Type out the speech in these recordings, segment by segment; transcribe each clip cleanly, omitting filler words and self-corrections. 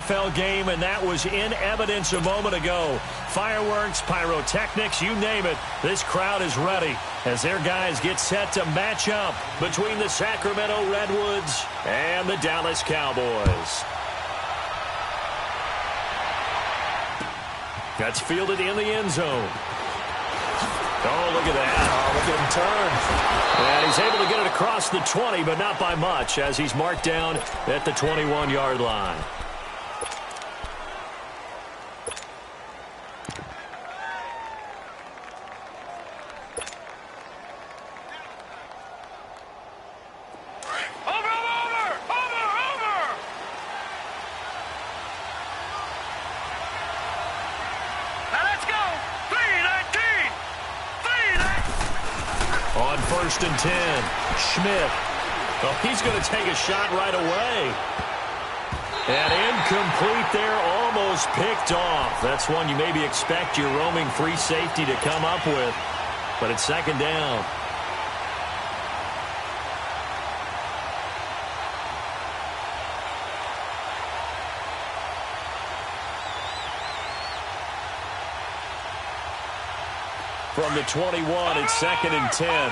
NFL game, and that was in evidence a moment ago. Fireworks, pyrotechnics, you name it. This crowd is ready as their guys get set to match up between the Sacramento Redwoods and the Dallas Cowboys. That's fielded in the end zone. Oh, look at that. Oh, look at him turn. And he's able to get it across the 20, but not by much, as he's marked down at the 21-yard line. First and 10. Schmidt. Oh, he's going to take a shot right away. And incomplete there, almost picked off. That's one you maybe expect your roaming free safety to come up with. But it's second down. From the 21, it's second and 10.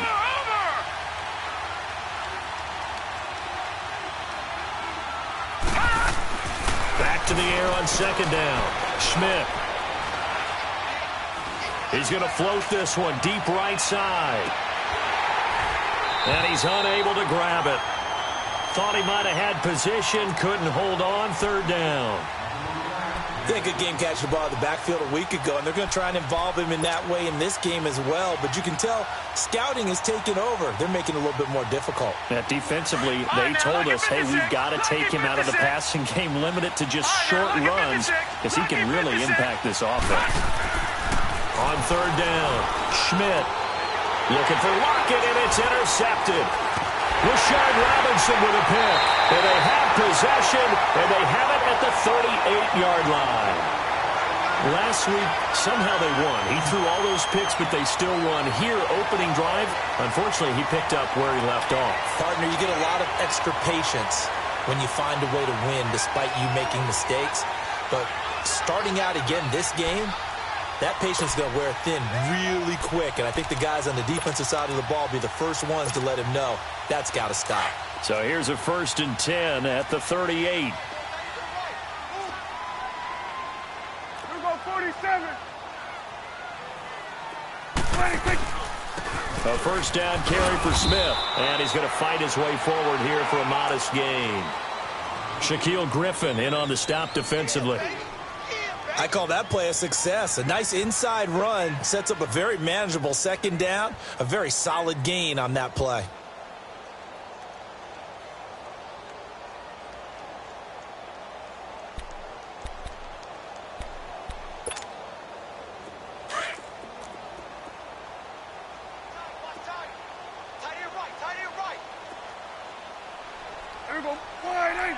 Back to the air on second down. Schmidt. He's going to float this one deep right side. And he's unable to grab it. Thought he might have had position, couldn't hold on, third down. They had a good game catching the ball in the backfield a week ago, and they're going to try and involve him in that way in this game as well. But you can tell scouting is taking over. They're making it a little bit more difficult. Yeah, defensively, they told us, hey, we've got to take him out of the passing game, limit it to just short runs, because he can really impact this offense. On third down, Schmidt looking for Lockett, and it's intercepted. Rashard Robinson with a pick. And they have possession, and they have it at the 38-yard line. Last week, somehow they won. He threw all those picks, but they still won. Here, opening drive, unfortunately, he picked up where he left off. Partner, you get a lot of extra patience when you find a way to win despite you making mistakes. But starting out again this game, that patience is going to wear thin really quick, and I think the guys on the defensive side of the ball will be the first ones to let him know that's got to stop. So here's a first and 10 at the 38. Here we go, 47. A first down carry for Smith, and he's going to fight his way forward here for a modest gain. Shaquille Griffin in on the stop defensively. I call that play a success. A nice inside run sets up a very manageable second down, a very solid gain on that play. There we go. Wide.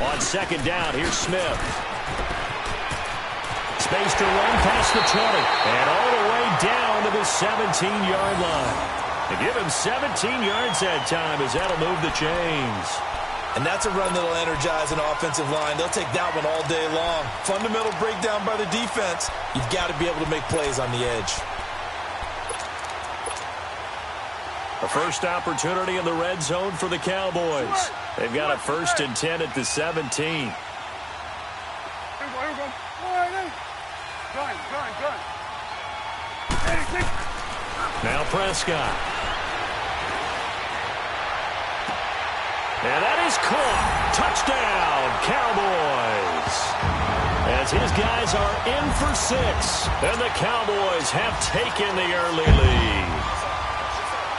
On second down, here's Smith. Space to run past the 20. And all the way down to the 17-yard line. To give him 17 yards that time, as that'll move the chains. And that's a run that'll energize an offensive line. They'll take that one all day long. Fundamental breakdown by the defense. You've got to be able to make plays on the edge. A first opportunity in the red zone for the Cowboys. They've got a first and 10 at the 17. Here we go. Gun. Now Prescott. And that is caught. Touchdown, Cowboys. As his guys are in for 6. And the Cowboys have taken the early lead.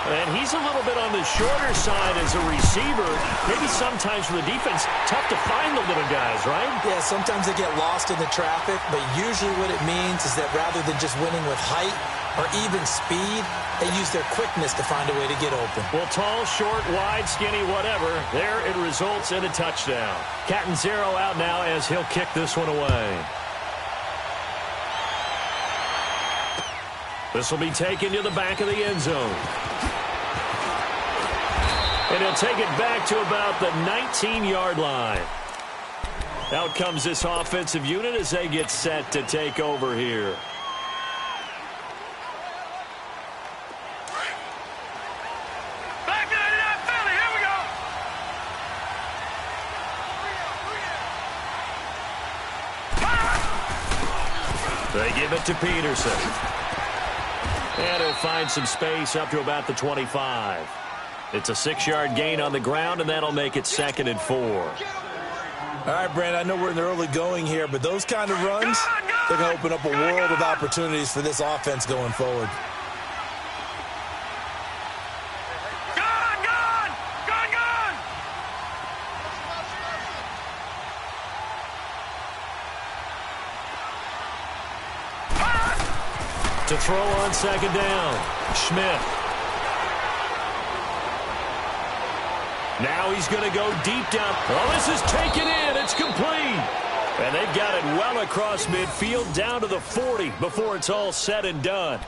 And he's a little bit on the shorter side as a receiver. Maybe sometimes for the defense, tough to find the little guys, right? Yeah, sometimes they get lost in the traffic, but usually what it means is that rather than just winning with height or even speed, they use their quickness to find a way to get open. Well, tall, short, wide, skinny, whatever, there it results in a touchdown. Catanzaro out now as he'll kick this one away. This will be taken to the back of the end zone. And he'll take it back to about the 19-yard line. Out comes this offensive unit as they get set to take over here. Back to that Philly. Here we go. They give it to Peterson. And he'll find some space up to about the 25. It's a 6-yard gain on the ground, and that'll make it 2nd and 4. All right, Brandon, I know we're in the early going here, but those kind of runs, they're going to open up a world of opportunities for this offense going forward. To throw on 2nd down, Schmidt. Now he's going to go deep down. Oh, this is taken in. It's complete. And they've got it well across midfield down to the 40 before it's all said and done.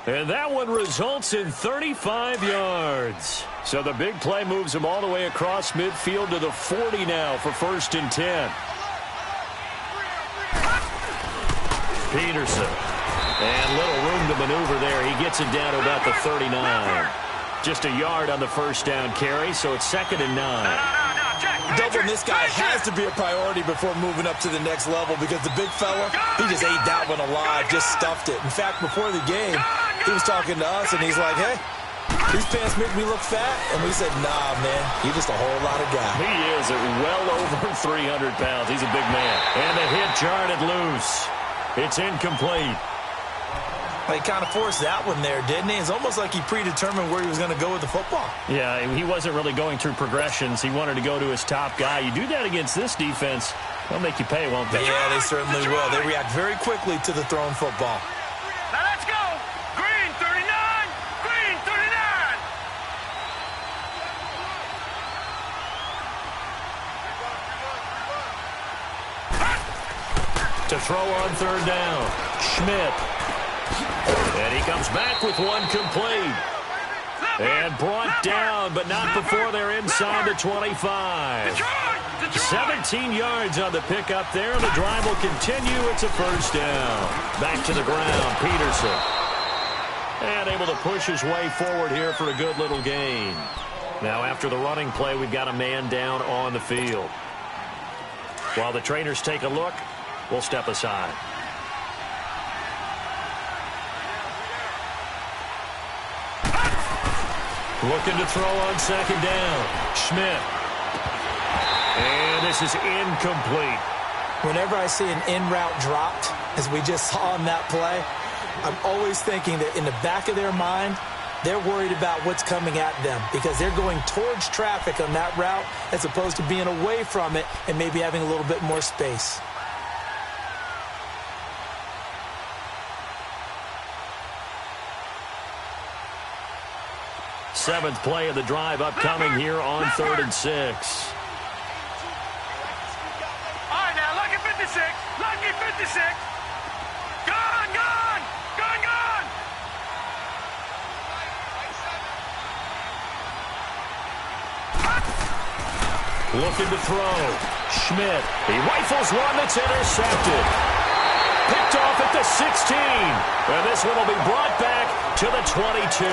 And that one results in 35 yards. So the big play moves them all the way across midfield to the 40 now for 1st and 10. Peterson. And little room to maneuver there. He gets it down to about the 39. Just a yard on the 1st down carry, so it's 2nd and 9. Doubling this guy has to be a priority before moving up to the next level because the big fella, he just ate that one alive, just stuffed it. In fact, before the game, he was talking to us, and he's like, hey, these pants make me look fat. And we said, nah, man, you're just a whole lot of guy. He is at well over 300 pounds. He's a big man. And the hit jarred it loose. It's incomplete. He kind of forced that one there, didn't he? It's almost like he predetermined where he was going to go with the football. Yeah, he wasn't really going through progressions. He wanted to go to his top guy. You do that against this defense, they'll make you pay, won't they? Yeah, they certainly will. They react very quickly to the thrown football. Now let's go. Green 39. Green 39. To throw on 3rd down, Schmidt. And he comes back with one complete. And brought down, but not before they're inside the 25. 17 yards on the pickup there. The drive will continue. It's a 1st down. Back to the ground, Peterson. And able to push his way forward here for a good little gain. Now after the running play, we've got a man down on the field. While the trainers take a look, we'll step aside. Looking to throw on 2nd down. Schmidt. And this is incomplete. Whenever I see an in-route dropped, as we just saw on that play, I'm always thinking that in the back of their mind, they're worried about what's coming at them because they're going towards traffic on that route as opposed to being away from it and maybe having a little bit more space. Seventh play of the drive upcoming here on 3rd and 6. All right, now, lucky 56. Lucky 56. Gone, gone. Gone, gone. Looking to throw. Schmidt. He rifles one that's intercepted. Picked off at the 16. And this one will be brought back to the 22.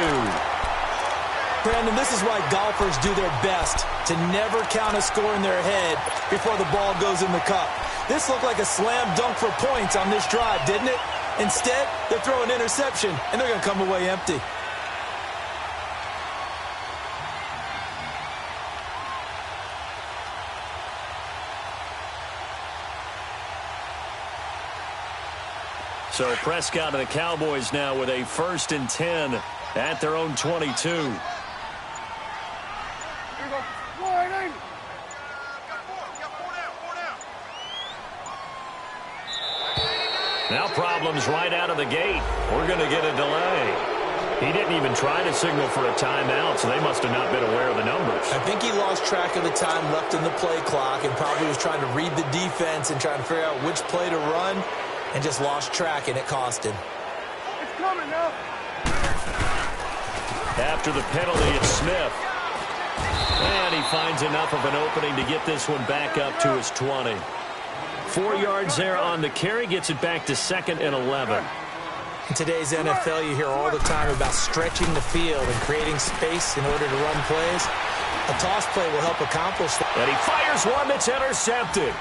Brandon, this is why golfers do their best to never count a score in their head before the ball goes in the cup. This looked like a slam dunk for points on this drive, didn't it? Instead, they're throwing interception, and they're going to come away empty. So Prescott and the Cowboys now with a 1st and 10 at their own 22. Now problems right out of the gate. We're going to get a delay. He didn't even try to signal for a timeout, so they must have not been aware of the numbers. I think he lost track of the time left in the play clock and probably was trying to read the defense and trying to figure out which play to run and just lost track, and it cost him. It's coming now. After the penalty, it's Smith. And he finds enough of an opening to get this one back up to his 20. 4 yards there on the carry, gets it back to 2nd and 11. In today's NFL, you hear all the time about stretching the field and creating space in order to run plays. A toss play will help accomplish that. And he fires one that's intercepted.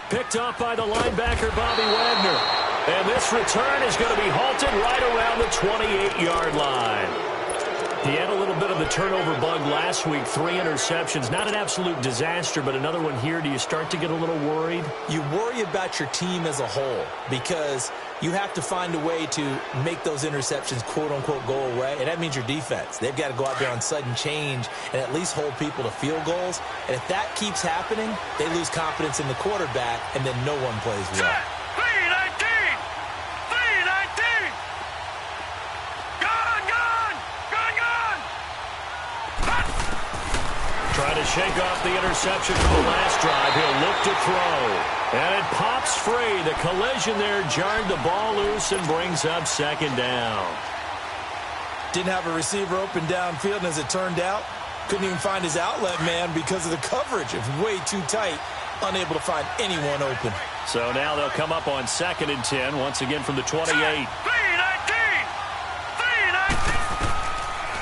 Picked off by the linebacker, Bobby Wagner. And this return is going to be halted right around the 28-yard line. He had a little bit of the turnover bug last week, 3 interceptions. Not an absolute disaster, but another one here. Do you start to get a little worried? You worry about your team as a whole because you have to find a way to make those interceptions, quote-unquote, go away. And that means your defense. They've got to go out there on sudden change and at least hold people to field goals. And if that keeps happening, they lose confidence in the quarterback, and then no one plays well. Trying to shake off the interception from the last drive. He'll look to throw. And it pops free. The collision there jarred the ball loose and brings up 2nd down. Didn't have a receiver open downfield, and as it turned out, couldn't even find his outlet man because of the coverage. It was way too tight. Unable to find anyone open. So now they'll come up on 2nd and 10, once again from the 28. 3-19!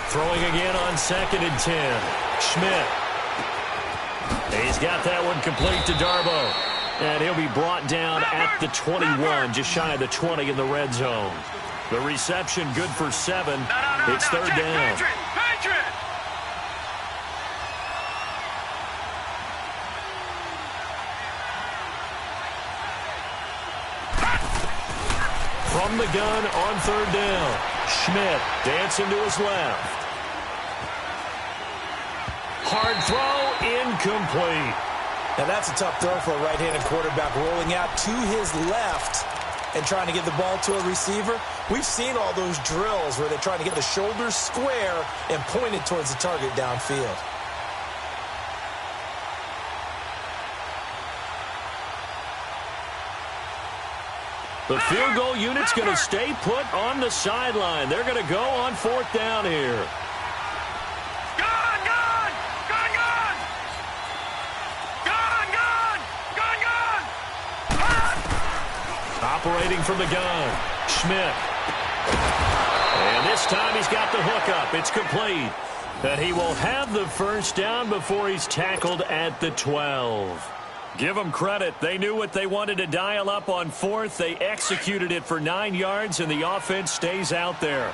Throwing again on 2nd and 10. Schmidt. He's got that one complete to Darbo. And he'll be brought down at the 21, just shy of the 20 in the red zone. The reception good for 7. It's 3rd down. Patriot! From the gun on 3rd down. Schmidt dancing to his left. Hard throw, incomplete. Now that's a tough throw for a right-handed quarterback, rolling out to his left and trying to get the ball to a receiver. We've seen all those drills where they're trying to get the shoulders square and point it towards the target downfield. The field goal unit's going to stay put on the sideline. They're going to go on 4th down here. Operating from the gun, Schmidt. And this time he's got the hookup. It's complete. And he will have the 1st down before he's tackled at the 12. Give them credit. They knew what they wanted to dial up on 4th. They executed it for 9 yards, and the offense stays out there.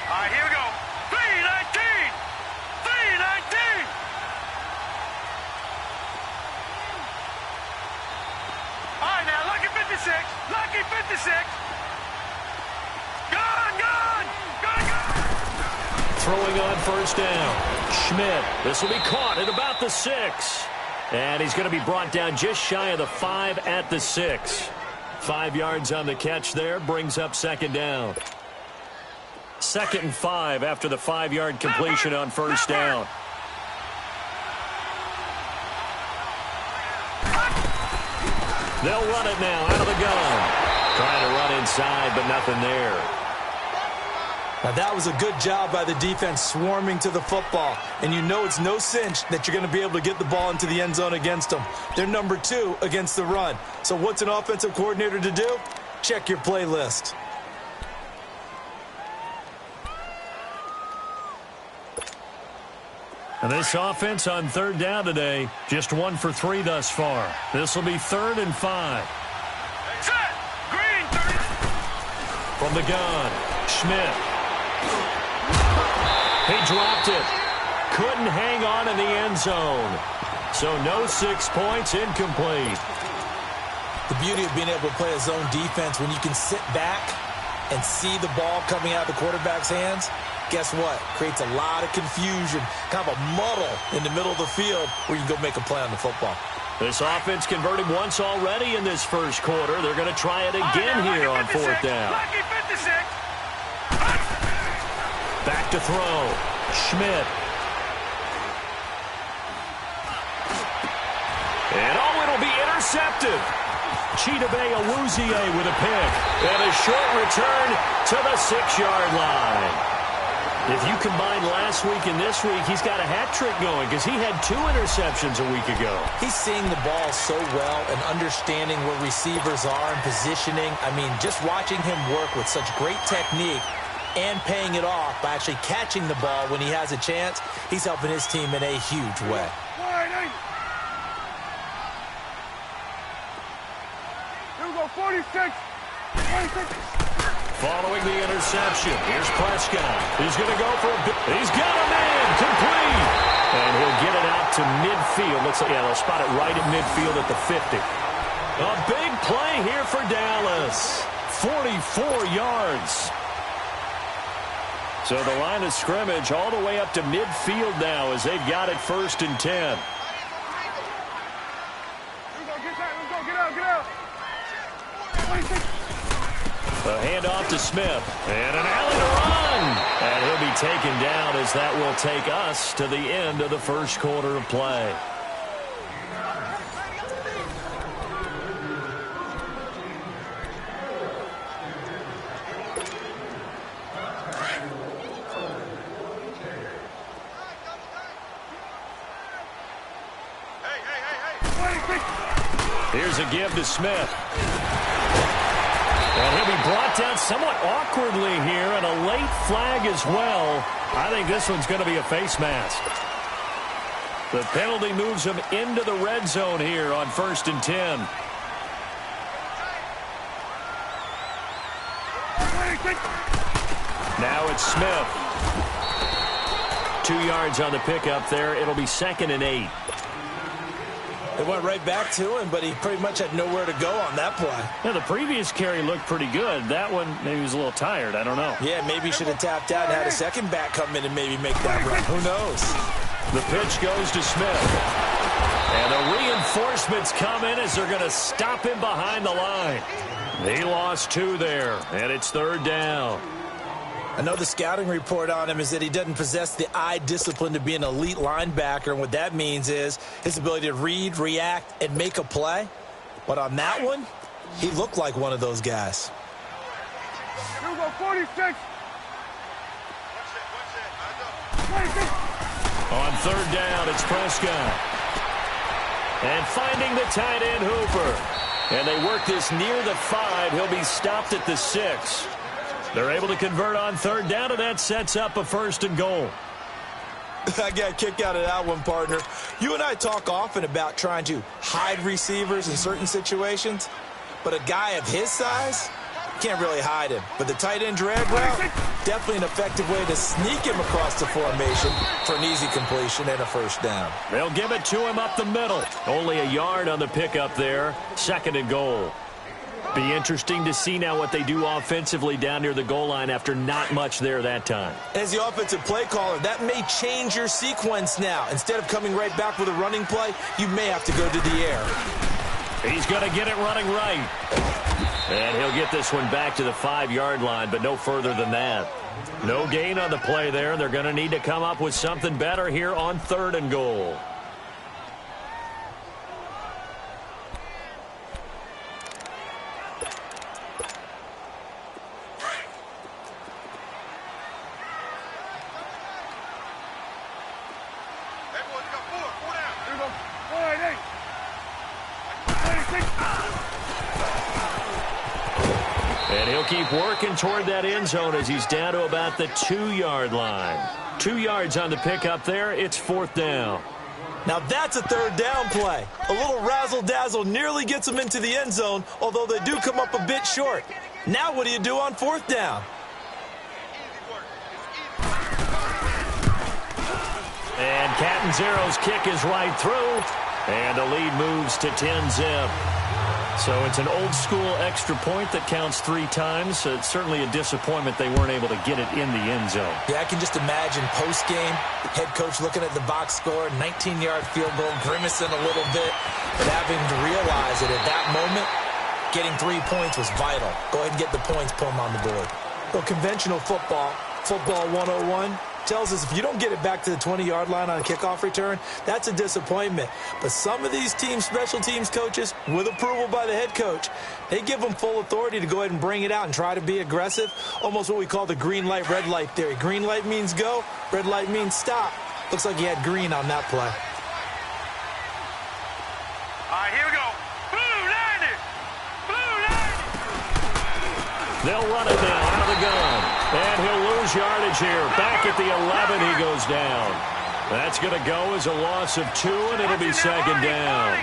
All right, here we go. 3-19! 3-19! All right, now, lucky 56. Lucky 56. Gun! Throwing on 1st down. Schmidt. This will be caught at about the 6. And he's going to be brought down just shy of the 5 at the 6. 5 yards on the catch there. Brings up 2nd down. 2nd and 5 after the 5-yard completion on 1st down. They'll run it now out of the gun. Trying to run inside, but nothing there. Now that was a good job by the defense swarming to the football. And you know it's no cinch that you're going to be able to get the ball into the end zone against them. They're number 2 against the run. So what's an offensive coordinator to do? Check your playlist. And this offense on 3rd down today, just 1 for 3 thus far. This will be 3rd and 5. Set! Green, 30. From the gun, Schmidt. He dropped it. Couldn't hang on in the end zone. So no 6 points, incomplete. The beauty of being able to play a zone defense when you can sit back and see the ball coming out of the quarterback's hands, guess what? Creates a lot of confusion, kind of a muddle in the middle of the field where you can go make a play on the football. This offense converted once already in this first quarter. They're going to try it again here on 4th down. Lucky 56. Back to throw. Schmidt. And it'll be intercepted. Chidobe Awuzie with a pick. And a short return to the 6-yard line. If you combine last week and this week, he's got a hat trick going because he had 2 interceptions a week ago. He's seeing the ball so well and understanding where receivers are and positioning. I mean, just watching him work with such great technique and paying it off by actually catching the ball when he has a chance, he's helping his team in a huge way. Here we go, 46. 46. Following the interception, here's Prescott. He's going to go for a big. He's got a man complete. And he'll get it out to midfield. Looks like, yeah, they'll spot it right at midfield at the 50. A big play here for Dallas. 44 yards. So the line of scrimmage all the way up to midfield now as they've got it 1st and 10. Here we go, get that. Let's go, get out, get out. 26. A handoff to Smith. And an alley to run. And he'll be taken down as that will take us to the end of the first quarter of play. Here's a give to Smith. And he'll be brought down somewhat awkwardly here, and a late flag as well. I think this one's going to be a face mask. The penalty moves him into the red zone here on 1st and 10. Now it's Smith. 2 yards on the pickup there. It'll be 2nd and 8. It went right back to him, but he pretty much had nowhere to go on that play. Yeah, the previous carry looked pretty good. That one, maybe he was a little tired. I don't know. Yeah, maybe he should have tapped out and had a second back come in and maybe make that run. Who knows? The pitch goes to Smith. And the reinforcements come in as they're going to stop him behind the line. He lost 2 there, and it's 3rd down. I know the scouting report on him is that he doesn't possess the eye discipline to be an elite linebacker, and what that means is his ability to read, react, and make a play. But on that one, he looked like one of those guys. Here we go, 46. On 3rd down, it's Prescott. And finding the tight end, Hooper. And they work this near the 5. He'll be stopped at the 6. They're able to convert on 3rd down, and that sets up a 1st and goal. I got a kick out of that one, partner. You and I talk often about trying to hide receivers in certain situations, but a guy of his size can't really hide him. But the tight end drag route, definitely an effective way to sneak him across the formation for an easy completion and a 1st down. They'll give it to him up the middle. Only a yard on the pickup there. 2nd and goal. Be interesting to see now what they do offensively down near the goal line after not much there that time. As the offensive play caller, that may change your sequence now. Instead of coming right back with a running play, you may have to go to the air. He's going to get it running right. And he'll get this one back to the 5-yard line, but no further than that. No gain on the play there. They're going to need to come up with something better here on 3rd and goal. And he'll keep working toward that end zone as he's down to about the 2-yard line. 2 yards on the pickup there. It's 4th down. Now that's a 3rd down play. A little razzle-dazzle nearly gets them into the end zone, although they do come up a bit short. Now what do you do on 4th down? And Catanzero's kick is right through. And the lead moves to 10-zip. So it's an old-school extra point that counts 3 times. So it's certainly a disappointment they weren't able to get it in the end zone. Yeah, I can just imagine post-game, head coach looking at the box score, 19-yard field goal, grimacing a little bit, but having to realize that at that moment, getting 3 points was vital. Go ahead and get the points, put them on the board. So conventional football 101, tells us if you don't get it back to the 20-yard line on a kickoff return, that's a disappointment. But some of these special teams coaches, with approval by the head coach, they give them full authority to go ahead and bring it out and try to be aggressive, almost what we call the green light, red light theory. Green light means go, red light means stop. Looks like he had green on that play. All right, here we go. Blue 90. Blue 90. They'll run it now out of the gun. And he'll lose yardage here. Back at the 11, he goes down. That's going to go as a loss of 2, and it'll be second down.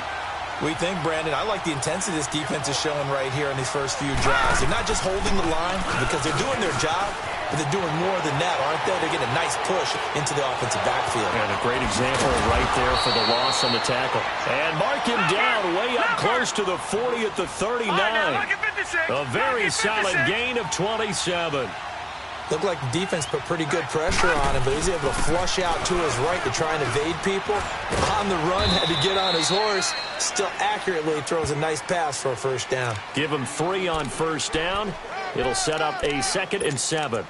We think, Brandon, I like the intensity this defense is showing right here in these first few drives. They're not just holding the line because they're doing their job, but they're doing more than that, aren't they? They're getting a nice push into the offensive backfield. And a great example right there for the loss on the tackle. And mark him down way up close to the 40 at the 39. A very solid gain of 27. Looked like the defense put pretty good pressure on him, but he was able to flush out to his right to try and evade people. On the run, had to get on his horse. Still accurately throws a nice pass for a first down. Give him 3 on first down. It'll set up a 2nd and 7.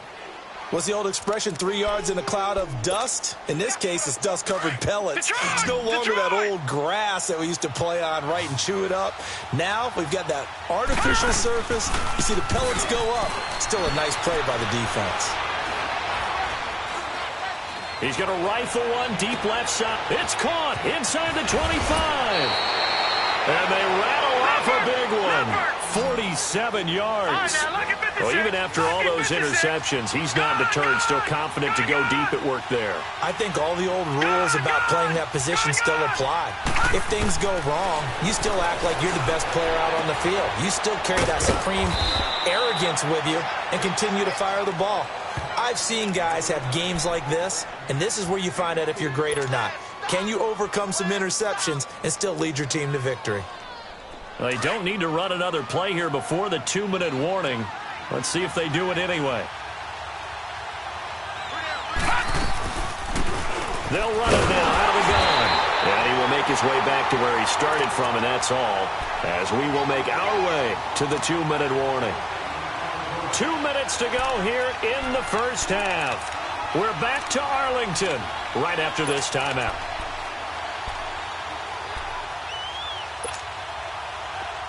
What's the old expression, 3 yards in a cloud of dust? In this case, it's dust-covered pellets. It's no longer that old grass that we used to play on, right, and chew it up. Now we've got that artificial surface. You see the pellets go up. Still a nice play by the defense. He's going to rifle one deep left side. It's caught inside the 25. And they rattle off a big one. 47 yards. Well, even after all those interceptions, he's not deterred, still confident to go deep at work there. I think all the old rules about playing that position still apply. If things go wrong, you still act like you're the best player out on the field. You still carry that supreme arrogance with you and continue to fire the ball. I've seen guys have games like this, and this is where you find out if you're great or not. Can you overcome some interceptions and still lead your team to victory? Well, they don't need to run another play here before the 2-minute warning. Let's see if they do it anyway. They'll run it now out of the gun. And he will make his way back to where he started from, and that's all, as we will make our way to the 2-minute warning. 2 minutes to go here in the first half. We're back to Arlington right after this timeout.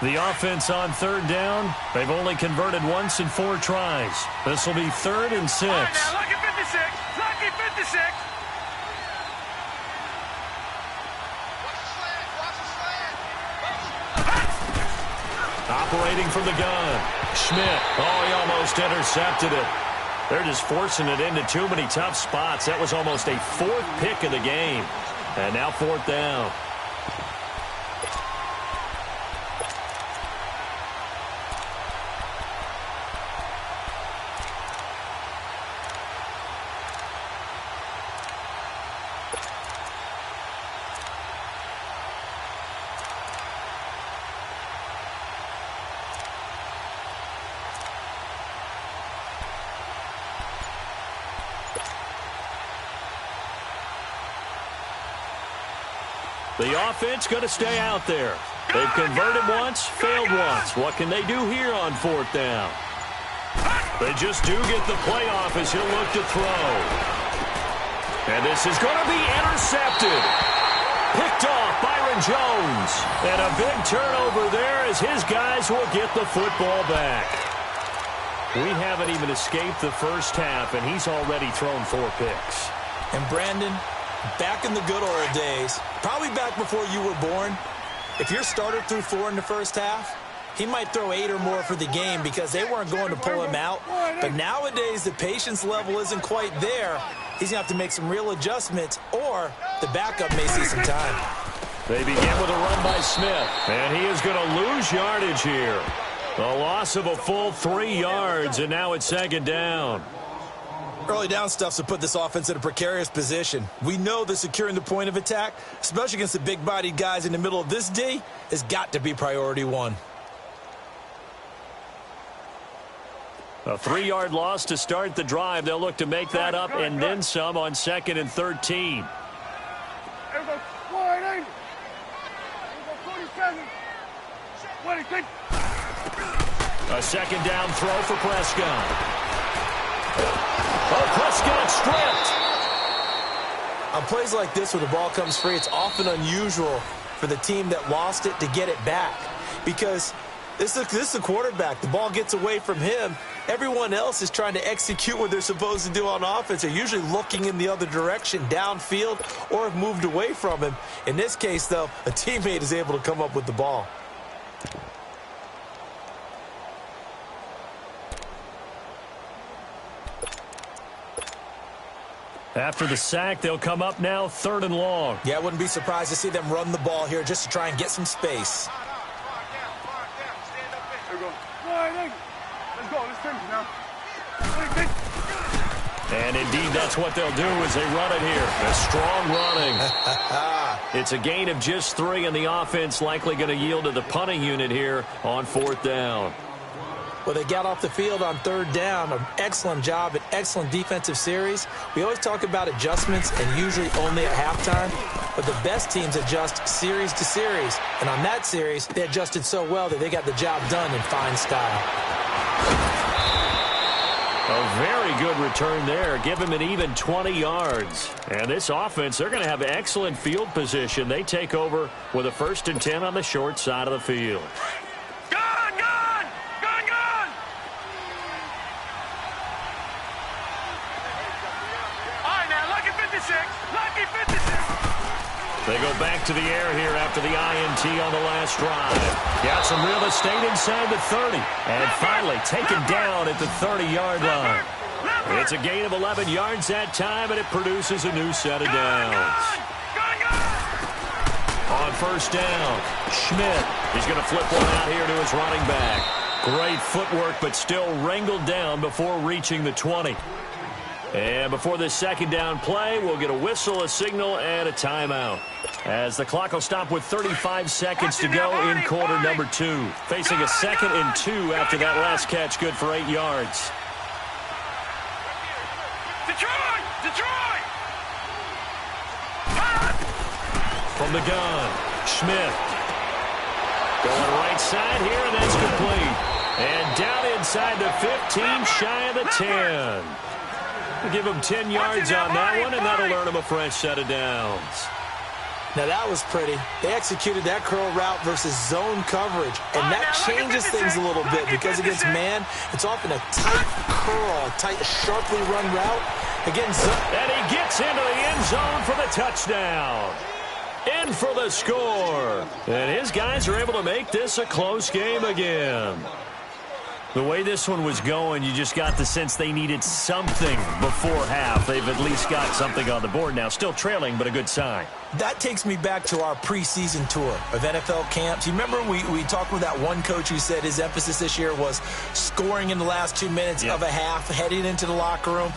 The offense on 3rd down. They've only converted once in 4 tries. This will be 3rd and 6. All right, now, lucky 56. Lucky 56. Operating from the gun. Schmidt. Oh, he almost intercepted it. They're just forcing it into too many tough spots. That was almost a 4th pick of the game. And now 4th down. The offense going to stay out there. They've converted once, failed once. What can they do here on 4th down? They just do get the playoff as he'll look to throw. And this is going to be intercepted. Picked off Byron Jones. And a big turnover there as his guys will get the football back. We haven't even escaped the first half, and he's already thrown 4 picks. And Brandon, back in the good old days, probably back before you were born, if your starter threw 4 in the first half, he might throw 8 or more for the game because they weren't going to pull him out. But nowadays, the patience level isn't quite there. He's going to have to make some real adjustments, or the backup may see some time. They begin with a run by Smith, and he is going to lose yardage here. A loss of a full 3 yards, and now it's 2nd down. Early down stuff's to put this offense in a precarious position. We know that securing the point of attack, especially against the big-bodied guys in the middle of this D, has got to be priority 1. A 3-yard loss to start the drive. They'll look to make that up and then some on 2nd and 13. A 2nd down throw for Prescott. Oh, Prescott stripped. On plays like this where the ball comes free, it's often unusual for the team that lost it to get it back. Because this is the quarterback. The ball gets away from him. Everyone else is trying to execute what they're supposed to do on offense. They're usually looking in the other direction, downfield, or have moved away from him. In this case, though, a teammate is able to come up with the ball. After the sack, they'll come up now 3rd and long. Yeah, I wouldn't be surprised to see them run the ball here just to try and get some space. There we go. Let's go. Let's finish now. And indeed, that's what they'll do as they run it here. A strong running. It's a gain of just 3, and the offense likely going to yield to the punting unit here on 4th down. Well, they got off the field on 3rd down. An excellent job, an excellent defensive series. We always talk about adjustments and usually only at halftime, but the best teams adjust series to series. And on that series, they adjusted so well that they got the job done in fine style. A very good return there. Give him an even 20 yards. And this offense, they're going to have excellent field position. They take over with a 1st and 10 on the short side of the field. They go back to the air here after the INT on the last drive. Got some real estate inside the 30. And finally taken down at the 30-yard line. It's a gain of 11 yards that time, and it produces a new set of downs. On 1st down, Schmidt. He's going to flip one out here to his running back. Great footwork, but still wrangled down before reaching the 20. And before this 2nd down play, we'll get a whistle, a signal, and a timeout. As the clock will stop with 35 seconds to go in quarter number 2. Facing a 2nd and 2 after that last catch, good for 8 yards. Detroit! From the gun, Schmidt. Going right side here, and that's complete. And down inside the 15, shy of the 10. We'll give him 10 yards on that one, and that'll earn him a fresh set of downs. Now, that was pretty. They executed that curl route versus zone coverage, and that changes things a little bit because against man, it's often a tight curl, tight, sharply run route. Against zone. And he gets into the end zone for the touchdown. In for the score. And his guys are able to make this a close game again. The way this one was going, you just got the sense they needed something before half. They've at least got something on the board now. Still trailing, but a good sign. That takes me back to our preseason tour of NFL camps. You remember we talked with that one coach who said his emphasis this year was scoring in the last 2 minutes of a half, heading into the locker room.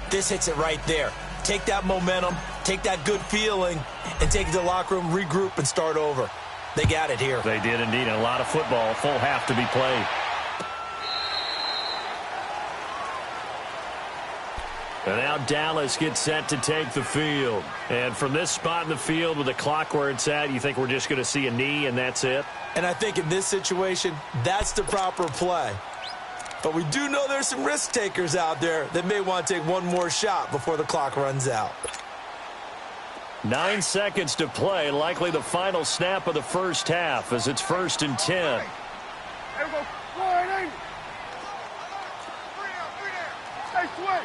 This hits it right there. Take that momentum, take that good feeling, and take it to the locker room, regroup, and start over. They got it here. They did indeed. And a lot of football, full half to be played. And now Dallas gets set to take the field. And from this spot in the field with the clock where it's at, you think we're just going to see a knee and that's it? And I think in this situation, that's the proper play. But we do know there's some risk takers out there that may want to take one more shot before the clock runs out. 9 seconds to play, likely the final snap of the first half as it's 1st and 10. There we go. Warning. Stay sweet.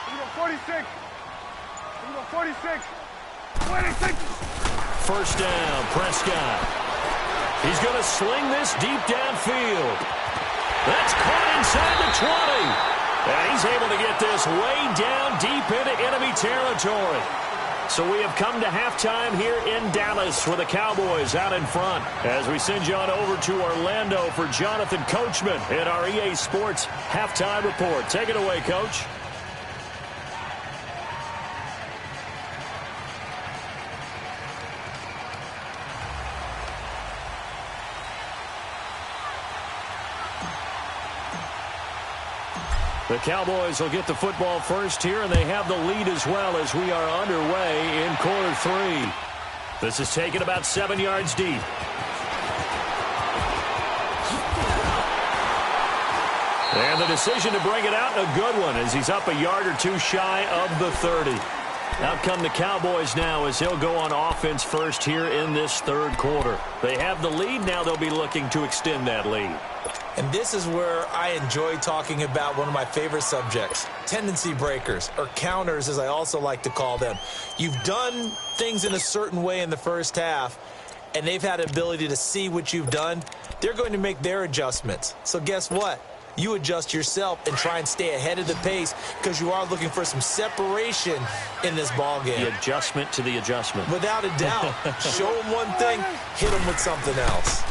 There we go. 46. There we go. 46. 26. First down, Prescott. He's going to sling this deep downfield. That's caught inside the 20. And he's able to get this way down deep into enemy territory. So we have come to halftime here in Dallas with the Cowboys out in front. As we send you on over to Orlando for Jonathan Coachman in our EA Sports Halftime Report. Take it away, Coach. The Cowboys will get the football first here, and they have the lead as well as we are underway in quarter 3. This is taken about 7 yards deep. And the decision to bring it out, a good one, as he's up a yard or two shy of the 30. Out come the Cowboys now as he'll go on offense first here in this third quarter. They have the lead. Now they'll be looking to extend that lead. And this is where I enjoy talking about one of my favorite subjects, tendency breakers, or counters as I also like to call them. You've done things in a certain way in the first half, and they've had the ability to see what you've done. They're going to make their adjustments. So guess what? You adjust yourself and try and stay ahead of the pace because you are looking for some separation in this ball game. The adjustment to the adjustment. Without a doubt. Show them one thing, hit them with something else.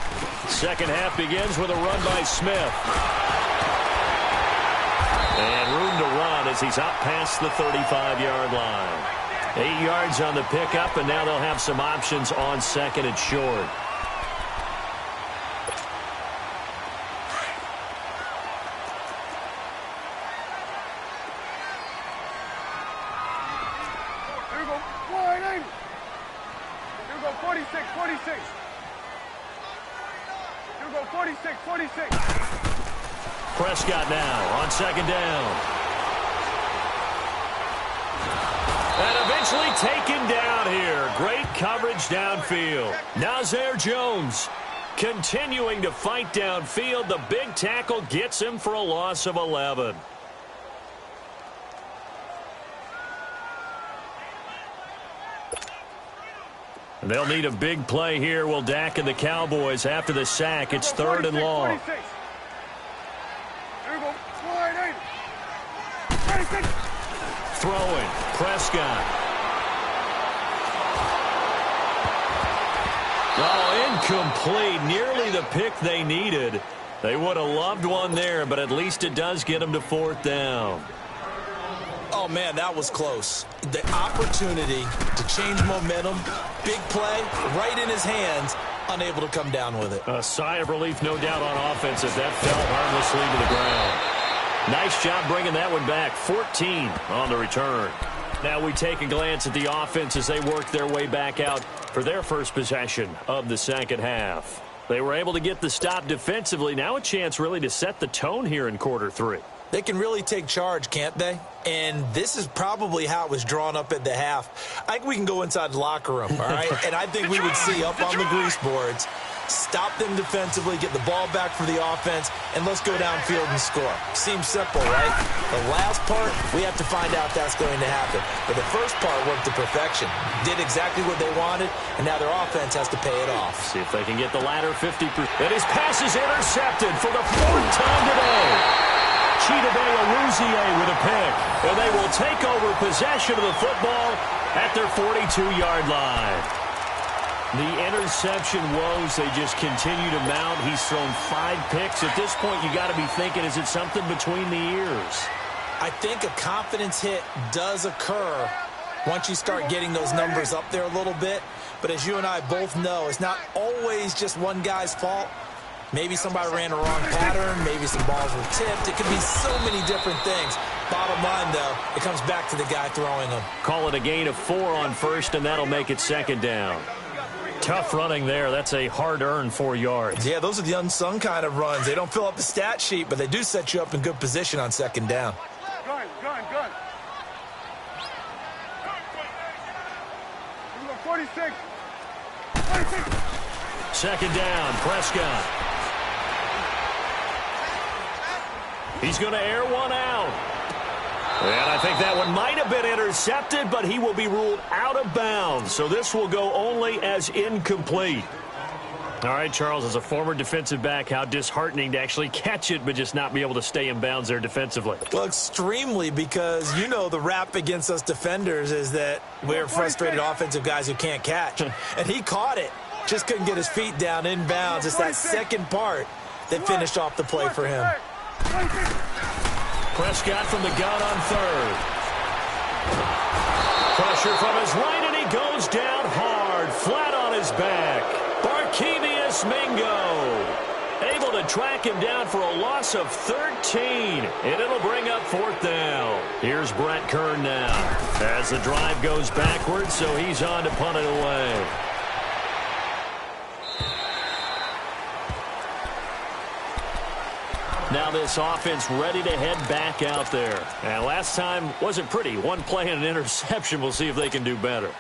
Second half begins with a run by Smith. And room to run as he's out past the 35-yard line. 8 yards on the pickup, and now they'll have some options on second and short. Here we go. 180. Here we go. 46, 46. Here we go. 46, 46. Prescott now on second down. And eventually taken down here. Great coverage downfield. Nazir Jones continuing to fight downfield. The big tackle gets him for a loss of 11. They'll need a big play here. Will Dak and the Cowboys after the sack. It's third and long. 46. Here we go. 180. 36. Throwing. Prescott. Oh, incomplete. Nearly the pick they needed. They would have loved one there, but at least it does get them to fourth down. Oh, man, that was close. The opportunity to change momentum, big play, right in his hands, unable to come down with it. A sigh of relief, no doubt, on offense as that fell harmlessly to the ground. Nice job bringing that one back. 14 on the return. Now we take a glance at the offense as they work their way back out for their first possession of the second half. They were able to get the stop defensively. Now a chance really to set the tone here in quarter three. They can really take charge, can't they? And this is probably how it was drawn up at the half. I think we can go inside the locker room, all right? And I think we would see up on the grease boards, stop them defensively, get the ball back for the offense, and let's go downfield and score. Seems simple, right? The last part, we have to find out that's going to happen. But the first part worked to perfection. Did exactly what they wanted, and now their offense has to pay it off. See if they can get the latter 50%. And his pass is intercepted for the fourth time today. Chidobe with a pick. And they will take over possession of the football at their 42-yard line. The interception woes, they just continue to mount. He's thrown 5 picks. At this point, you got to be thinking, is it something between the ears? I think a confidence hit does occur once you start getting those numbers up there a little bit. But as you and I both know, it's not always just one guy's fault. Maybe somebody ran a wrong pattern. Maybe some balls were tipped. It could be so many different things. Bottom line, though, it comes back to the guy throwing them. Call it a gain of 4 on first, and that'll make it second down. Tough running there. That's a hard-earned 4 yards. Yeah, those are the unsung kind of runs. They don't fill up the stat sheet, but they do set you up in good position on second down. Gun. Here we go. 46. 46. Second down, Prescott. He's going to air one out. And I think that one might have been intercepted, but he will be ruled out of bounds. So this will go only as incomplete. All right, Charles, as a former defensive back, how disheartening to actually catch it but just not be able to stay in bounds there defensively. Well, extremely, because you know the rap against us defenders is that we're frustrated offensive guys who can't catch. And he caught it. Just couldn't get his feet down in bounds. It's that second part that finished off the play for him. Prescott from the gun on third. Pressure from his right, and he goes down hard, flat on his back. Barkevius Mingo able to track him down for a loss of 13, and it'll bring up fourth down. Here's Brett Kern now as the drive goes backwards, so he's on to punt it away. Now this offense ready to head back out there. And last time wasn't pretty. One play and an interception. We'll see if they can do better.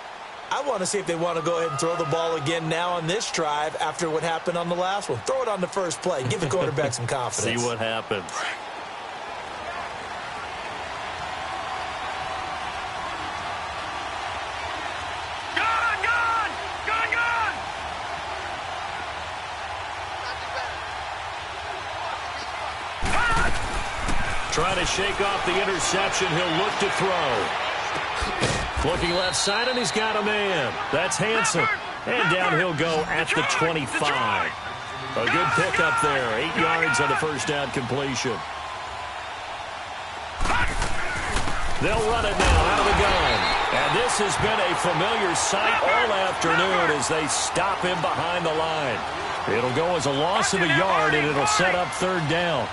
I want to see if they want to go ahead and throw the ball again now on this drive after what happened on the last one. Throw it on the first play. Give the quarterback some confidence. See what happens. Trying to shake off the interception. He'll look to throw. Looking left side, and he's got a man. That's Hanson. And down he'll go at the 25. A good pickup there. 8 yards on the first down completion. They'll run it now out of the gun. And this has been a familiar sight all afternoon as they stop him behind the line. It'll go as a loss of a yard, and it'll set up third down.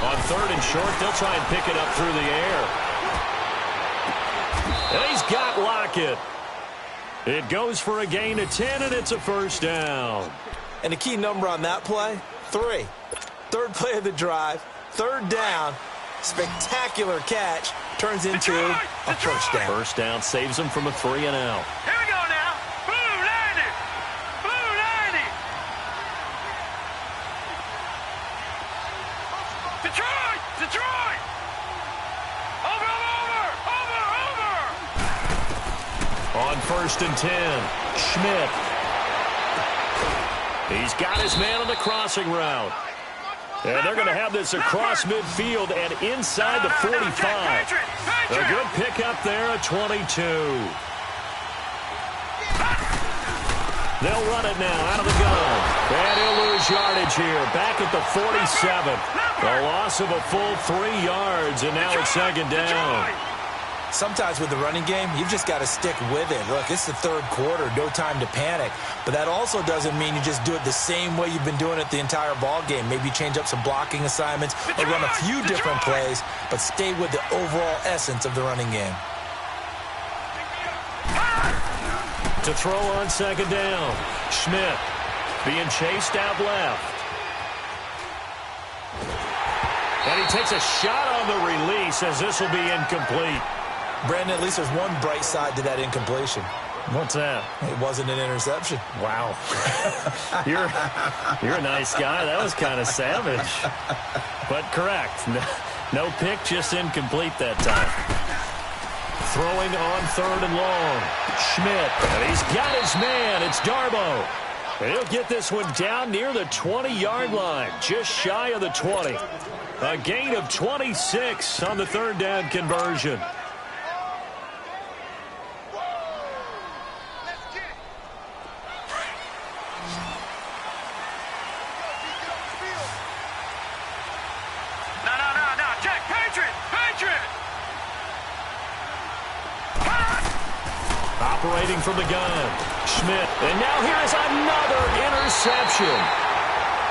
On third and short, they'll try and pick it up through the air. And he's got Lockett. It goes for a gain of 10, and it's a first down. And the key number on that play, 3. Third play of the drive, third down, spectacular catch, turns into a first down. First down saves them from a 3 and out. Here we go now. Blue 90. Blue 90. Detroit! Detroit! Over! On first and 10, Schmidt. He's got his man on the crossing route. And they're going to have this across midfield and inside the 45. A good pickup there at 22. They'll run it now out of the gun. And he'll lose yardage here. Back at the 47. A loss of a full 3 yards, and now it's second down. Sometimes with the running game, you've just got to stick with it. Look, it's the third quarter, no time to panic. But that also doesn't mean you just do it the same way you've been doing it the entire ball game. Maybe change up some blocking assignments or run a few different plays, but stay with the overall essence of the running game. To throw on second down, Schmidt being chased out left. And he takes a shot on the release as this will be incomplete. Brandon, at least there's one bright side to that incompletion. What's that? It wasn't an interception. Wow. You're a nice guy. That was kind of savage. But correct. No pick, just incomplete that time. Throwing on third and long. Schmidt. And he's got his man. It's Darbo. And he'll get this one down near the 20-yard line. Just shy of the 20. A gain of 26 on the third down conversion. Operating from the gun, Schmidt. And now here is another interception.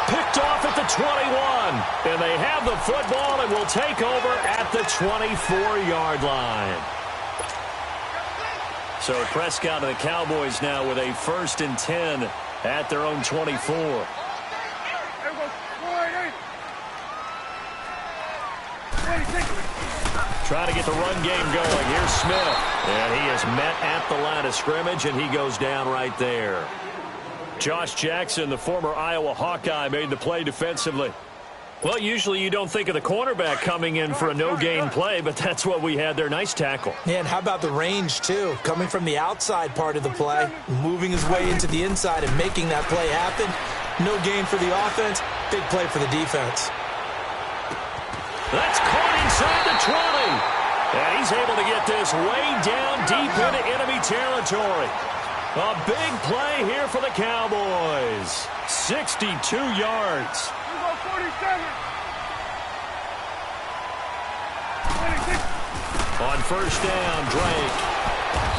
Picked off at the 21. And they have the football and will take over at the 24-yard line. So Prescott and the Cowboys now with a first and 10 at their own 24. Trying to get the run game going. Here's Smith. And he is met at the line of scrimmage, and he goes down right there. Josh Jackson, the former Iowa Hawkeye, made the play defensively. Well, usually you don't think of the cornerback coming in for a no-gain play, but that's what we had there. Nice tackle. Yeah, and how about the range, too? Coming from the outside part of the play, moving his way into the inside and making that play happen. No gain for the offense, big play for the defense. That's caught inside the 20. And he's able to get this way down deep into enemy territory. A big play here for the Cowboys. 62 yards. On first down, Drake.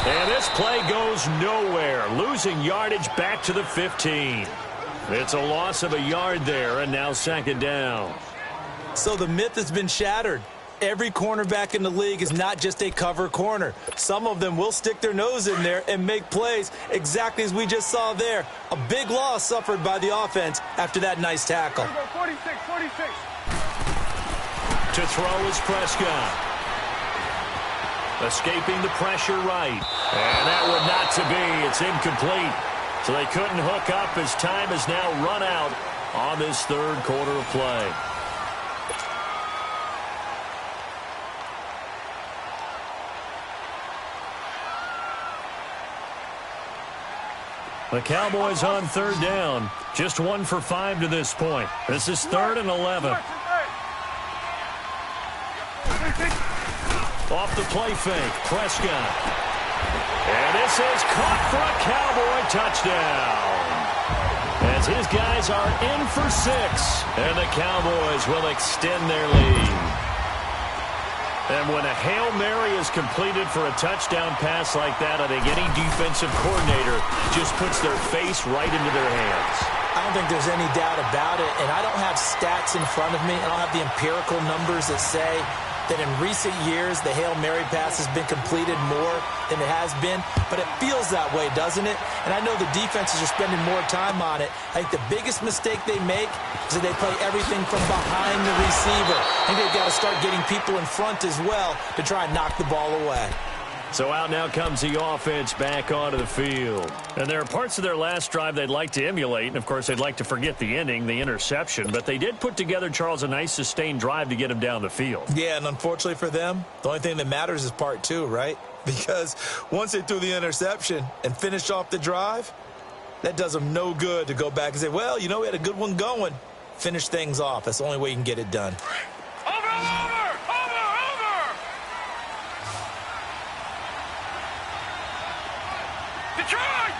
And this play goes nowhere. Losing yardage back to the 15. It's a loss of a yard there, and now second down. So the myth has been shattered. Every cornerback in the league is not just a cover corner. Some of them will stick their nose in there and make plays exactly as we just saw there. A big loss suffered by the offense after that nice tackle. 46. To throw is Prescott. Escaping the pressure right. And that one not to be. It's incomplete. So they couldn't hook up as time has now run out on this third quarter of play. The Cowboys on third down. Just 1 for 5 to this point. This is 3rd and 11. Off the play fake, Prescott. And this is caught for a Cowboy touchdown. As his guys are in for 6. And the Cowboys will extend their lead. And when a Hail Mary is completed for a touchdown pass like that, I think any defensive coordinator just puts their face right into their hands. I don't think there's any doubt about it, and I don't have stats in front of me. I don't have the empirical numbers that say that in recent years the Hail Mary pass has been completed more than it has been, but it feels that way, doesn't it? And I know the defenses are spending more time on it. I think the biggest mistake they make is that they play everything from behind the receiver. I think they've got to start getting people in front as well to try and knock the ball away. So out now comes the offense back onto the field. And there are parts of their last drive they'd like to emulate. And, of course, they'd like to forget the ending, the interception. But they did put together, Charles, a nice sustained drive to get him down the field. Yeah, and unfortunately for them, the only thing that matters is part 2, right? Because once they threw the interception and finished off the drive, that does them no good to go back and say, well, you know, we had a good one going. Finish things off. That's the only way you can get it done. Over! Detroit!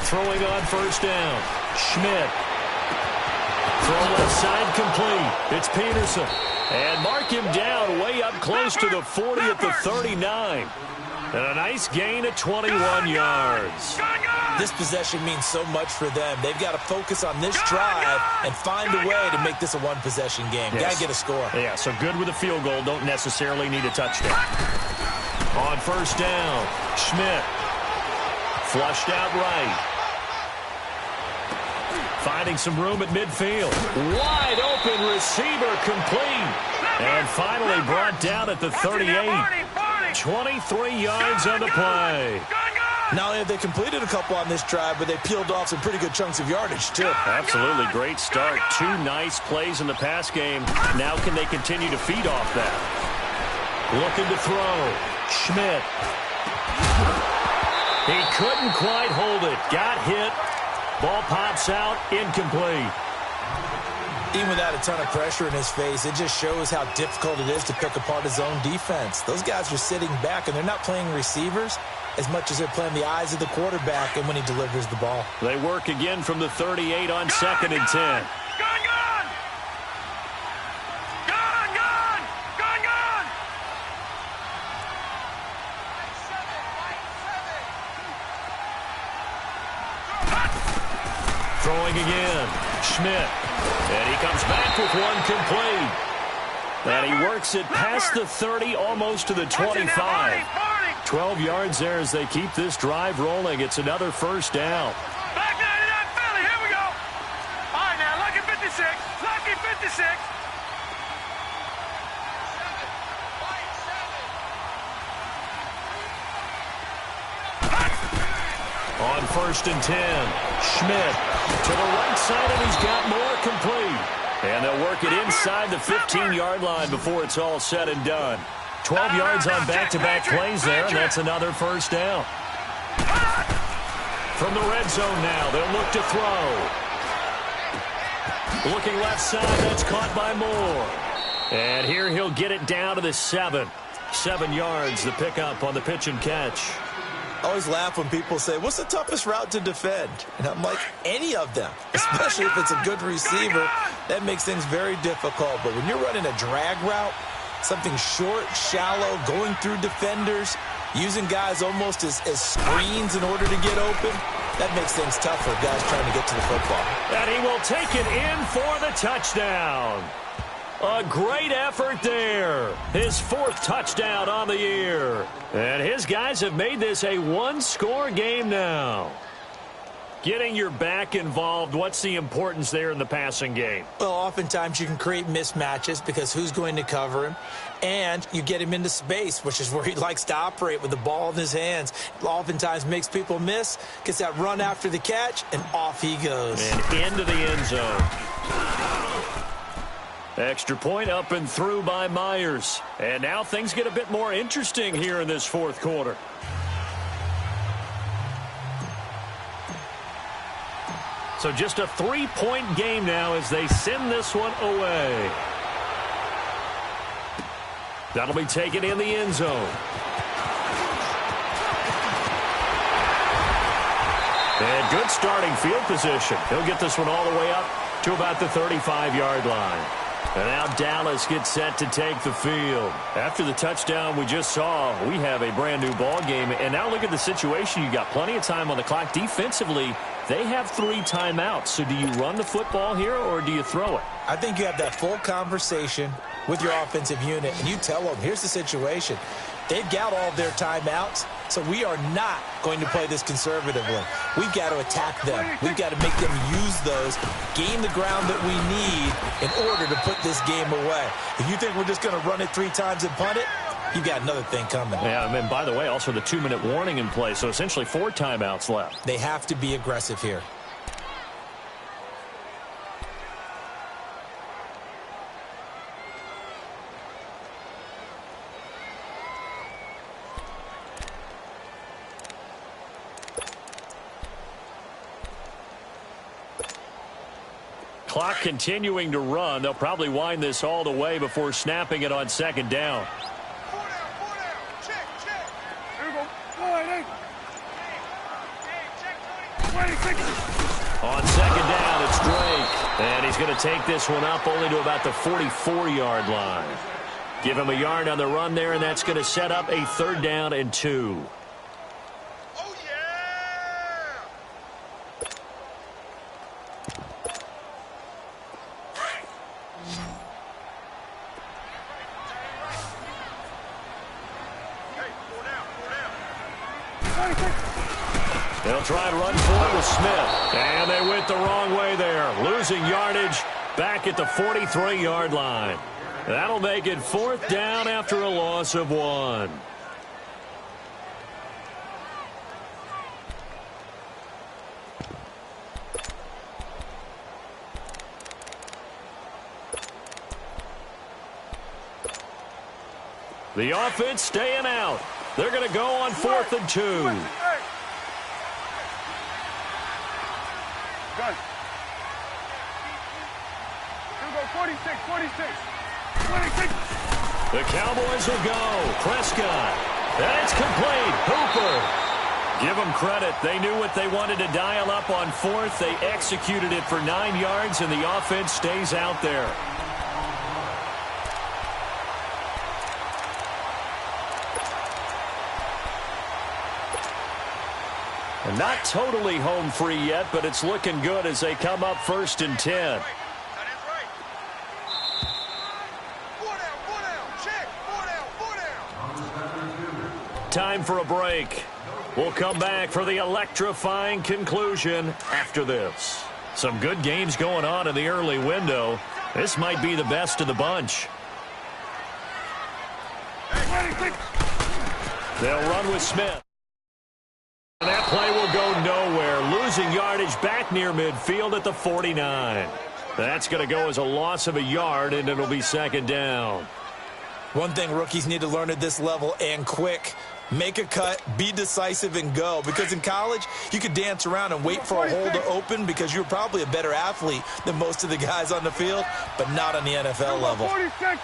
Throwing on first down. Schmidt. Throw left side complete. It's Peterson. And mark him down way up close to the 40 at the 39. And a nice gain of 21 yards. This possession means so much for them. They've got to focus on this drive and find a way to make this a one-possession game. Yes. Got to get a score. Yeah, so good with a field goal. Don't necessarily need a touchdown. On first down, Schmidt. Flushed out right. Finding some room at midfield. Wide open receiver complete. And finally brought down at the 38. 23 yards on the play. Not only have they completed a couple on this drive, but they peeled off some pretty good chunks of yardage, too. Absolutely. Great start. 2 nice plays in the pass game. Now can they continue to feed off that? Looking to throw. Schmidt. He couldn't quite hold it. Got hit. Ball pops out. Incomplete. Even without a ton of pressure in his face, it just shows how difficult it is to pick apart his own defense. Those guys are sitting back, and they're not playing receivers as much as they're playing the eyes of the quarterback and when he delivers the ball. They work again from the 38 on 2nd and 10. Throwing again. Schmidt. And he comes back with one complete. And he works it past the 30, almost to the 25. 12 yards there as they keep this drive rolling. It's another first down. Back 99 Philly, here we go. All right, now, lucky 56. Lucky 56. On 1st and 10, Schmidt to the right side, and he's got more complete. And they'll work it inside the 15-yard line before it's all said and done. 12 yards on back-to-back plays there, and that's another first down. From the red zone now, they'll look to throw. Looking left side, that's caught by Moore. And here he'll get it down to the 7. 7 yards, the pickup on the pitch and catch. I always laugh when people say, what's the toughest route to defend? And I'm like, any of them, especially if it's a good receiver. That makes things very difficult. But when you're running a drag route, something short, shallow, going through defenders, using guys almost as screens in order to get open, That makes things tough for guys trying to get to the football. And he will take it in for the touchdown. A great effort there. His 4th touchdown on the year. And his guys have made this a one-score game now. Getting your back involved, what's the importance there in the passing game? Well, oftentimes you can create mismatches because who's going to cover him? And you get him into space, which is where he likes to operate with the ball in his hands. Oftentimes makes people miss, gets that run after the catch, and off he goes. And into the end zone. Extra point up and through by Myers. And now things get a bit more interesting here in this 4th quarter. So just a 3-point game now as they send this one away. That'll be taken in the end zone. And good starting field position. He'll get this one all the way up to about the 35-yard line. And now Dallas gets set to take the field. After the touchdown we just saw, we have a brand new ball game. And now look at the situation. You got plenty of time on the clock. Defensively, they have 3 timeouts. So do you run the football here or do you throw it? I think you have that full conversation with your offensive unit, and you tell them, here's the situation. They've got all their timeouts, so we are not going to play this conservatively. We've got to attack them. We've got to make them use those, gain the ground that we need in order to put this game away. If you think we're just going to run it 3 times and punt it, you've got another thing coming. Yeah, and by the way, also the 2-minute warning in play, so essentially 4 timeouts left. They have to be aggressive here. Clock continuing to run. They'll probably wind this all the way before snapping it on 2nd down. 4 down. Check. Here we go. 26. On 2nd down, it's Drake. And he's going to take this one up only to about the 44-yard line. Give him a yard on the run there, and that's going to set up a 3rd down and 2. Oh, yeah! They'll try and run for it with Smith. And they went the wrong way there. Losing yardage back at the 43-yard line. That'll make it 4th down after a loss of 1. The offense staying out. They're going to go on 4th and 2. Gun. Here we go, 46. The Cowboys will go. Prescott. And it's complete. Hooper. Give them credit. They knew what they wanted to dial up on 4th. They executed it for 9 yards, and the offense stays out there. Not totally home free yet, but it's looking good as they come up 1st and 10. Time for a break. We'll come back for the electrifying conclusion after this. Some good games going on in the early window. This might be the best of the bunch. They'll run with Smith. That play will go nowhere. Losing yardage back near midfield at the 49. That's going to go as a loss of a yard, and it'll be 2nd down. One thing rookies need to learn at this level, and quick, make a cut, be decisive, and go. Because in college, you could dance around and wait for a hole to open because you're probably a better athlete than most of the guys on the field, but not on the NFL level. 46.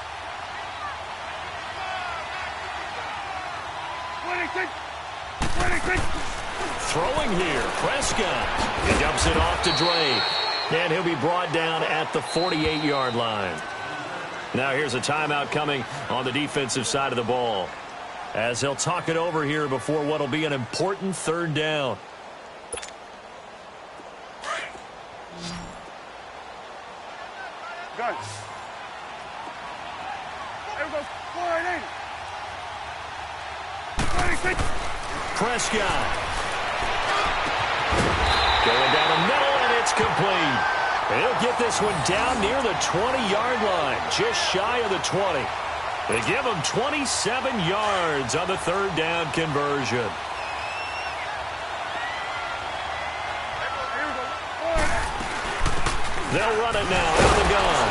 Throwing here, Prescott. He dumps it off to Drake. And he'll be brought down at the 48-yard line. Now here's a timeout coming on the defensive side of the ball, as he'll talk it over here before what will be an important 3rd down. Gun. There goes 480. Prescott. Going down the middle, and it's complete. He'll get this one down near the 20-yard line, just shy of the 20. They give him 27 yards on the third down conversion. They'll run it now out of the gun.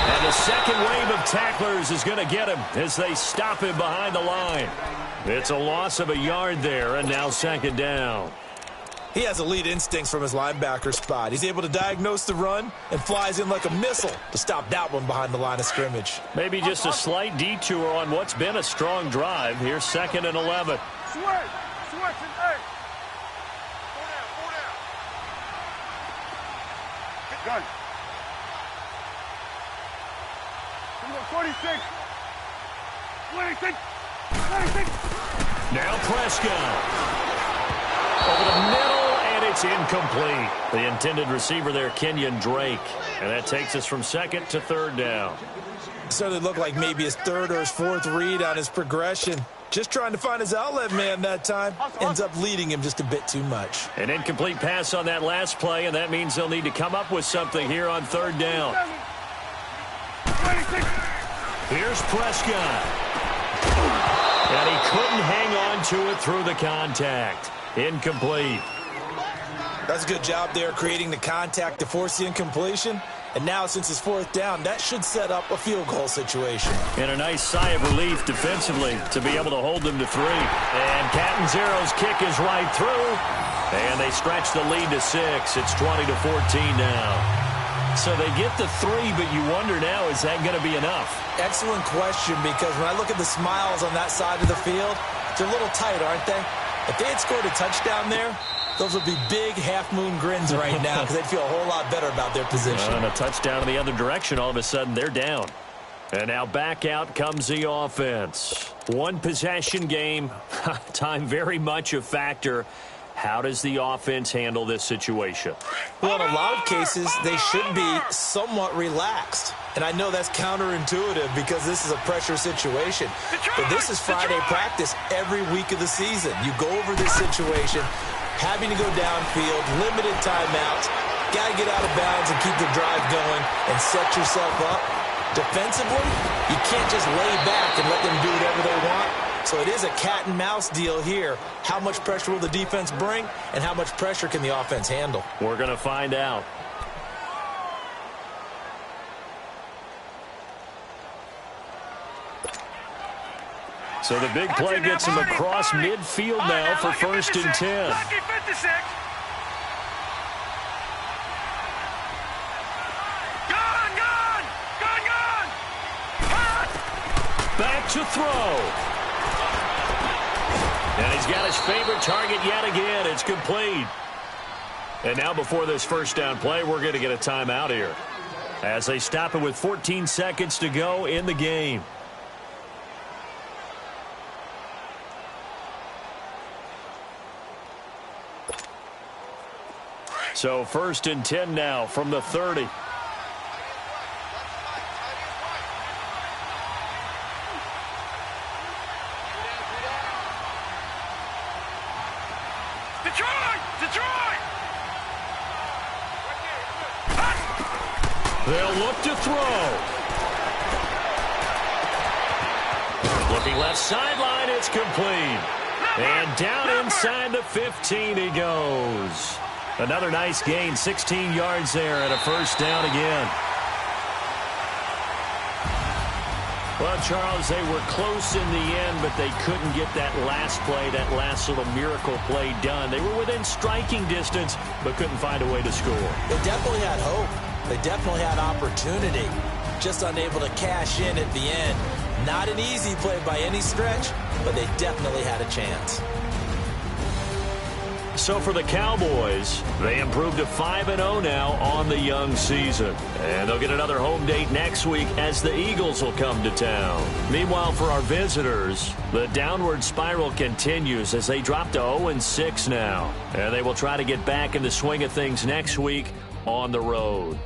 And the second wave of tacklers is going to get him as they stop him behind the line. It's a loss of a yard there, and now second down. He has elite instincts from his linebacker spot. He's able to diagnose the run and flies in like a missile to stop that one behind the line of scrimmage. Maybe just a slight detour on what's been a strong drive. Here's 2nd and 11. Switch and 8. 4 down. Gun. 46. 26. 26. Now Prescott. Over the middle, and it's incomplete. The intended receiver there, Kenyon Drake. And that takes us from 2nd to 3rd down. Certainly looked like maybe his 3rd or his 4th read on his progression. Just trying to find his outlet man that time. Ends up leading him just a bit too much. An incomplete pass on that last play, and that means they'll need to come up with something here on 3rd down. 26. Here's Prescott. And he couldn't hang on to it through the contact. Incomplete. That's a good job there creating the contact to force the incompletion. And now since it's 4th down, that should set up a field goal situation. And a nice sigh of relief defensively to be able to hold them to 3. And Catanzaro's kick is right through. And they stretch the lead to 6. It's 20-14 now. So they get the 3, but you wonder now, is that going to be enough? Excellent question, because when I look at the smiles on that side of the field, they're a little tight, aren't they? If they had scored a touchdown there, those would be big half-moon grins right now because they'd feel a whole lot better about their position. And a touchdown in the other direction, all of a sudden they're down. And now back out comes the offense. One possession game, time very much a factor. How does the offense handle this situation? Well, in a lot of cases, they should be somewhat relaxed. And I know that's counterintuitive because this is a pressure situation. But this is Friday practice every week of the season. You go over this situation, having to go downfield, limited timeouts, got to get out of bounds and keep the drive going and set yourself up. Defensively, you can't just lay back and let them do whatever they want. So it is a cat-and-mouse deal here. How much pressure will the defense bring, and how much pressure can the offense handle? We're going to find out. So the big play gets him across midfield now for 1st and 10. Back to throw. And he's got his favorite target yet again. It's complete. And now before this 1st down play, we're going to get a timeout here as they stop it with 14 seconds to go in the game. So 1st and 10 now from the 30. They'll look to throw. Looking left sideline, it's complete. And down inside the 15 he goes. Another nice gain, 16 yards there and a 1st down again. Well, Charles, they were close in the end, but they couldn't get that last play, that last little miracle play done. They were within striking distance, but couldn't find a way to score. They definitely had hope. They definitely had opportunity. Just unable to cash in at the end. Not an easy play by any stretch, but they definitely had a chance. So for the Cowboys, they improved to 5-0 now on the young season. And they'll get another home date next week as the Eagles will come to town. Meanwhile, for our visitors, the downward spiral continues as they drop to 0-6 now. And they will try to get back in the swing of things next week on the road.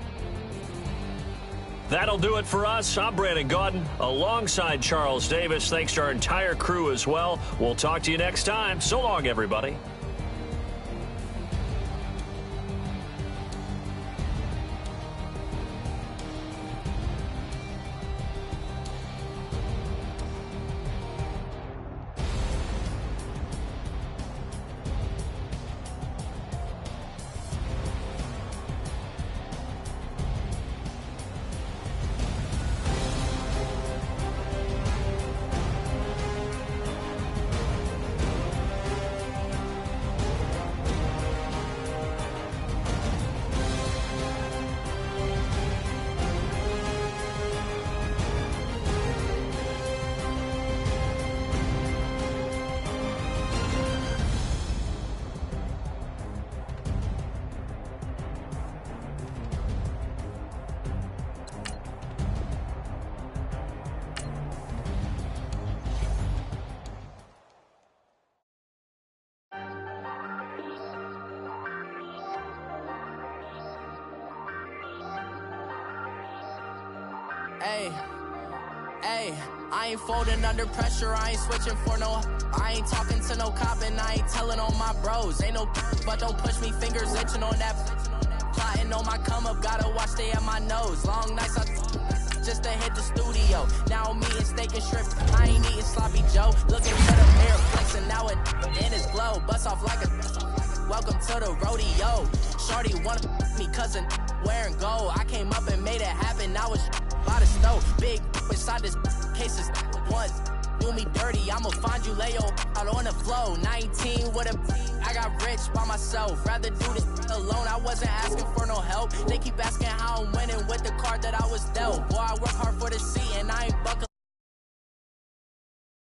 That'll do it for us. I'm Brandon Gaudin alongside Charles Davis. Thanks to our entire crew as well. We'll talk to you next time. So long, everybody. Hey, I ain't folding under pressure, I ain't switching for no. I ain't talking to no cop and I ain't telling on my bros. Ain't no but don't push me, fingers itching on that. Plotting on my come up, gotta watch stay at my nose. Long nights I just to hit the studio. Now I'm eating steak and shrimp, I ain't eating sloppy Joe. Looking for the mirror flexing, now it in his glow. Bust off like a welcome to the rodeo. Shorty wanna me cousin wearing gold. I came up and made it happen, now it's by the stove. Big inside this cases once do me dirty, I'ma find you lay out on the floor. 19 with a I got rich by myself, rather do this alone. I wasn't asking for no help, they keep asking how I'm winning with the card that I was dealt. Boy, I work hard for the seat and I ain't buckling.